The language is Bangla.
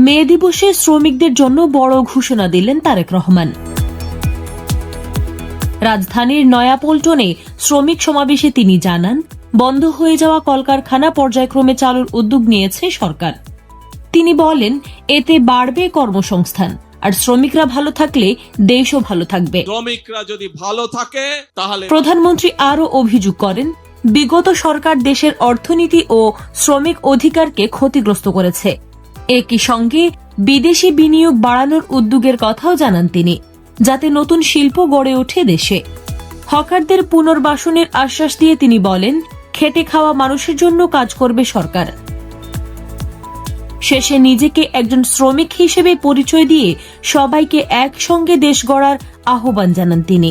মে দিবসে শ্রমিকদের জন্য বড় ঘোষণা দিলেন তারেক রহমান। রাজধানীর নয়াপল্টনে শ্রমিক সমাবেশে তিনি জানান, বন্ধ হয়ে যাওয়া কলকারখানা পর্যায়ক্রমে চালুর উদ্যোগ নিয়েছে সরকার। তিনি বলেন, এতে বাড়বে কর্মসংস্থান, আর শ্রমিকরা ভালো থাকলে দেশও ভালো থাকবে। শ্রমিকরা যদি ভালো থাকে তাহলে। প্রধানমন্ত্রী আরও অভিযোগ করেন, বিগত সরকার দেশের অর্থনীতি ও শ্রমিক অধিকারকে ক্ষতিগ্রস্ত করেছে। একই সঙ্গে বিদেশি বিনিয়োগ বাড়ানোর উদ্যোগের কথাও জানান তিনি, যাতে নতুন শিল্প গড়ে ওঠে দেশে। হকারদের পুনর্বাসনের আশ্বাস দিয়ে তিনি বলেন, খেটে খাওয়া মানুষের জন্য কাজ করবে সরকার। শেষে নিজেকে একজন শ্রমিক হিসেবে পরিচয় দিয়ে সবাইকে একসঙ্গে দেশ গড়ার আহ্বান জানান তিনি।